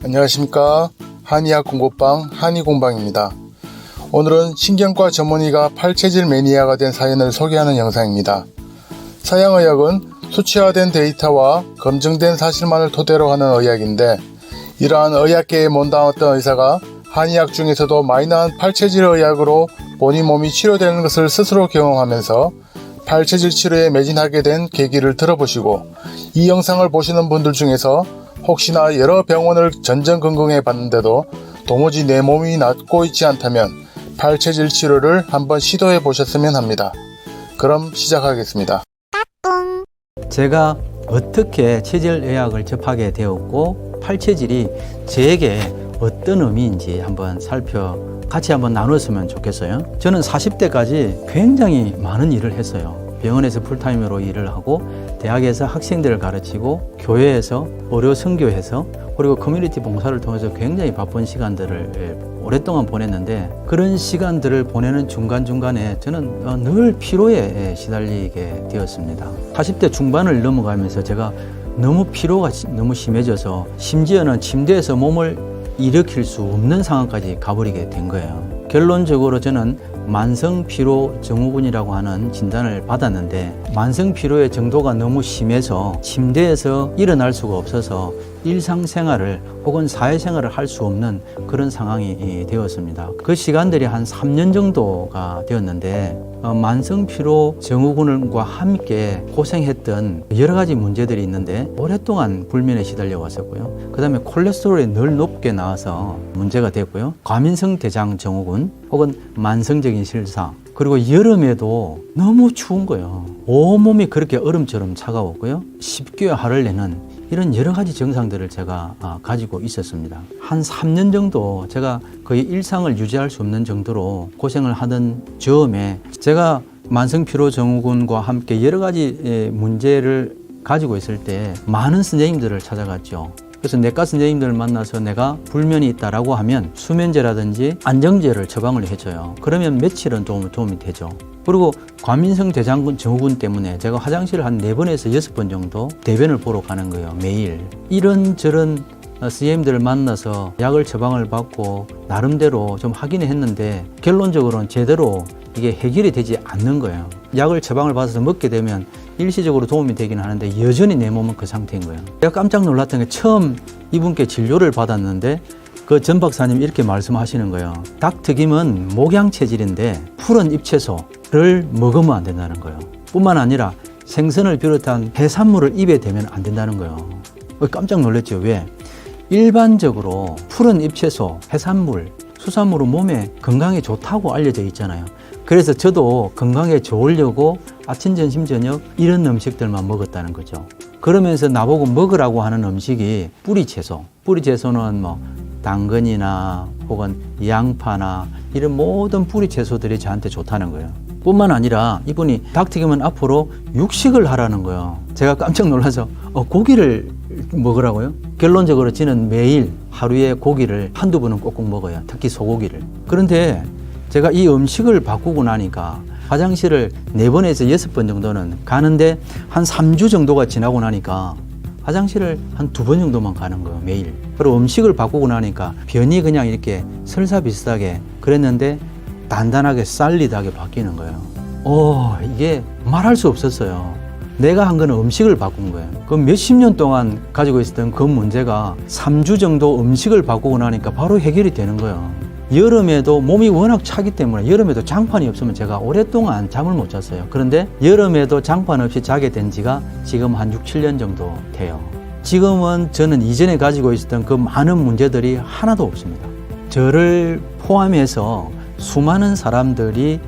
안녕하십니까. 한의학 공부방 한의공방입니다. 오늘은 신경과 전문의가 팔체질 매니아가 된 사연을 소개하는 영상입니다. 서양의학은 수치화된 데이터와 검증된 사실만을 토대로 하는 의학인데, 이러한 의학계에 몸담았던 의사가 한의학 중에서도 마이너한 팔체질 의학으로 본인 몸이 치료되는 것을 스스로 경험하면서 팔체질 치료에 매진하게 된 계기를 들어보시고, 이 영상을 보시는 분들 중에서 혹시나 여러 병원을 전전긍긍해 봤는데도 도무지 내 몸이 낫고 있지 않다면 팔체질 치료를 한번 시도해 보셨으면 합니다. 그럼 시작하겠습니다. 제가 어떻게 체질의학을 접하게 되었고 팔체질이 저에게 어떤 의미인지 한번 같이 한번 나눴으면 좋겠어요. 저는 40대까지 굉장히 많은 일을 했어요. 병원에서 풀타임으로 일을 하고, 대학에서 학생들을 가르치고, 교회에서 의료 선교해서, 그리고 커뮤니티 봉사를 통해서 굉장히 바쁜 시간들을 오랫동안 보냈는데, 그런 시간들을 보내는 중간중간에 저는 늘 피로에 시달리게 되었습니다. 40대 중반을 넘어가면서 제가 너무 피로가 너무 심해져서 심지어는 침대에서 몸을 일으킬 수 없는 상황까지 가버리게 된 거예요. 결론적으로 저는 만성피로 증후군이라고 하는 진단을 받았는데, 만성피로의 정도가 너무 심해서 침대에서 일어날 수가 없어서 일상생활을 혹은 사회생활을 할 수 없는 그런 상황이 되었습니다. 그 시간들이 한 3년 정도가 되었는데, 만성피로 증후군과 함께 고생했던 여러 가지 문제들이 있는데 오랫동안 불면에 시달려 왔었고요. 그 다음에 콜레스테롤이 늘 높게 나와서 문제가 됐고요. 과민성 대장 증후군 혹은 만성적인 실사, 그리고 여름에도 너무 추운 거예요. 온몸이 그렇게 얼음처럼 차가웠고요. 10개월 하를 내는 이런 여러 가지 증상들을 제가 가지고 있었습니다. 한 3년 정도 제가 거의 일상을 유지할 수 없는 정도로 고생을 하던 즈음에 제가 만성피로 증후군과 함께 여러 가지 문제를 가지고 있을 때 많은 선생님들을 찾아갔죠. 그래서 내과 선생님들을 만나서 내가 불면이 있다라고 하면 수면제라든지 안정제를 처방을 해줘요. 그러면 며칠은 도움이 되죠. 그리고 과민성 대장군 증후군 때문에 제가 화장실을 한 4번에서 6번 정도 대변을 보러 가는 거예요, 매일. 이런저런 선생님들을 만나서 약을 처방을 받고 나름대로 좀 하긴 했는데 결론적으로는 제대로 이게 해결이 되지 않는 거예요. 약을 처방을 받아서 먹게 되면 일시적으로 도움이 되긴 하는데 여전히 내 몸은 그 상태인 거예요. 제가 깜짝 놀랐던 게, 처음 이분께 진료를 받았는데 그 전 박사님 이렇게 말씀하시는 거예요. 닭튀김은 목양 체질인데 푸른 잎채소를 먹으면 안 된다는 거예요. 뿐만 아니라 생선을 비롯한 해산물을 입에 대면 안 된다는 거예요. 깜짝 놀랐죠. 왜? 일반적으로 푸른 잎채소, 해산물, 수산물은 몸에 건강에 좋다고 알려져 있잖아요. 그래서 저도 건강에 좋으려고 아침, 점심, 저녁 이런 음식들만 먹었다는 거죠. 그러면서 나보고 먹으라고 하는 음식이 뿌리채소. 뿌리채소는 뭐 당근이나 혹은 양파나 이런 모든 뿌리채소들이 저한테 좋다는 거예요. 뿐만 아니라 이분이 닭튀김은 앞으로 육식을 하라는 거예요. 제가 깜짝 놀라서 고기를 먹으라고요? 결론적으로 저는 매일 하루에 고기를 한두 번은 꼭꼭 먹어요. 특히 소고기를. 그런데 제가 이 음식을 바꾸고 나니까 화장실을 4번에서 6번 정도는 가는데 한 3주 정도가 지나고 나니까 화장실을 한 2번 정도만 가는 거예요, 매일. 그리고 음식을 바꾸고 나니까 변이 그냥 이렇게 설사 비슷하게 그랬는데 단단하게 쌀리하게 바뀌는 거예요. 이게 말할 수 없었어요. 내가 한 거는 음식을 바꾼 거예요. 그 몇십 년 동안 가지고 있었던 그 문제가 3주 정도 음식을 바꾸고 나니까 바로 해결이 되는 거예요. 여름에도 몸이 워낙 차기 때문에 여름에도 장판이 없으면 제가 오랫동안 잠을 못 잤어요. 그런데 여름에도 장판 없이 자게 된 지가 지금 한 6, 7년 정도 돼요. 지금은 저는 이전에 가지고 있었던 그 많은 문제들이 하나도 없습니다. 저를 포함해서 수많은 사람들이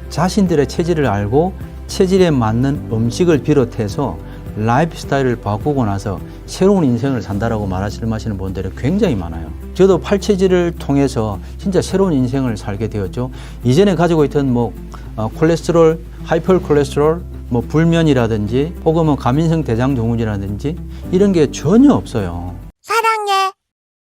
자신들의 체질을 알고 체질에 맞는 음식을 비롯해서 라이프 스타일을 바꾸고 나서 새로운 인생을 산다라고 말씀하시는 분들이 굉장히 많아요. 저도 팔체질을 통해서 진짜 새로운 인생을 살게 되었죠. 이전에 가지고 있던 콜레스테롤, 하이퍼콜레스테롤, 불면이라든지 혹은 과민성 대장 증후군이라든지 이런 게 전혀 없어요. 사랑해.